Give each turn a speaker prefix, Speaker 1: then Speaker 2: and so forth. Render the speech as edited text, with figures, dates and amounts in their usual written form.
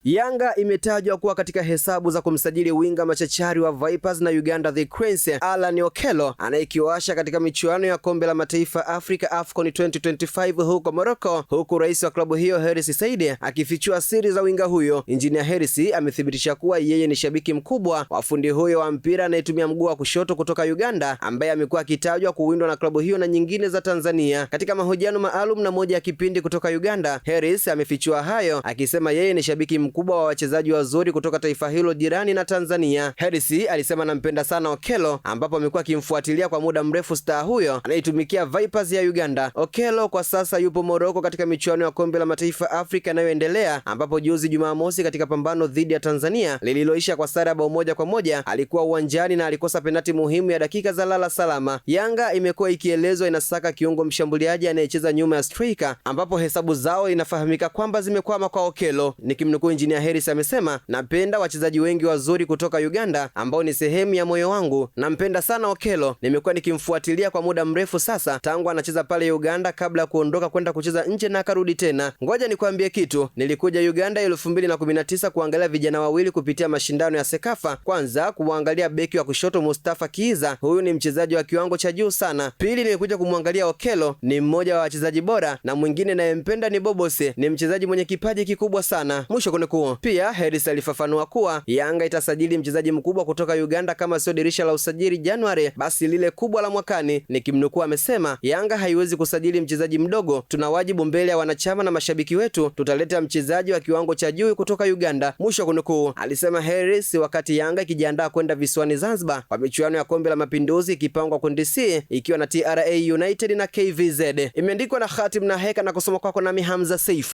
Speaker 1: Yanga imetajwa kuwa katika hesabu za kumsajili winga machachari wa Vipers na Uganda The Cranes Alan Okello anayekiwasha katika michuano ya kombe la mataifa Afrika AFCON 2025 huko Morocco, huku rais wa klabu hiyo Hersi Said akifichua siri za winga huyo. Injinia Hersi amethibitisha kuwa yeye ni shabiki mkubwa wa fundi huyo wa mpira anayetumia mguu wa kushoto kutoka Uganda, ambaye amekuwa akitajwa kuwindwa na klabu hiyo na nyingine za Tanzania. Katika mahojiano maalum na moja ya kipindi kutoka Uganda, Hersi amefichua hayo akisema yeye ni shabiki mkubwa wa wachezaji wazuri kutoka taifa hilo jirani na Tanzania. Hersi alisema anampenda sana Okello, ambapo amekuwa akimfuatilia kwa muda mrefu star huyo anayetumikia Vipers ya Uganda. Okello kwa sasa yupo Morocco katika michuano ya kombe la mataifa Afrika inayoendelea, ambapo juzi Jumamosi katika pambano dhidi ya Tanzania lililoisha kwa sare ya bao 1-1 alikuwa uwanjani na alikosa penati muhimu ya dakika za lala salama. Yanga imekuwa ikielezwa inasaka kiungo mshambuliaji anayecheza nyuma ya striker, ambapo hesabu zao inafahamika kwamba zimekwama kwa Okello. Nikimnukuu Injinia Hersi amesema, napenda wachezaji wengi wazuri kutoka Uganda ambao ni sehemu ya moyo wangu. Nampenda sana Okello, nimekuwa nikimfuatilia kwa muda mrefu sasa tangu anacheza pale Uganda kabla ya kuondoka kwenda kucheza nje na akarudi tena. Ngoja nikwambie kitu, nilikuja Uganda 2019 kuangalia vijana wawili kupitia mashindano ya Sekafa. Kwanza kumwangalia beki wa kushoto Mustafa Kiiza, huyu ni mchezaji wa kiwango cha juu sana. Pili nilikuja kumwangalia Okello, ni mmoja wa wachezaji bora, na mwingine nayempenda ni Bobose, ni mchezaji mwenye kipaji kikubwa sana. Mwisho kunukuu. Pia Hersi alifafanua kuwa Yanga itasajili mchezaji mkubwa kutoka Uganda kama sio dirisha la usajili Januari, basi lile kubwa la mwakani. Nikimnukuu amesema, Yanga haiwezi kusajili mchezaji mdogo, tuna wajibu mbele ya wanachama na mashabiki wetu, tutaleta mchezaji wa kiwango cha juu kutoka Uganda. Mwisho kunukuu. Alisema Hersi wakati Yanga ikijiandaa kwenda visiwani Zanzibar kwa michuano ya kombe la mapinduzi ikipangwa kundi C ikiwa na TRA United na KVZ. Imeandikwa na Khatim na Heka na kusoma kwako nami Hamza Saif.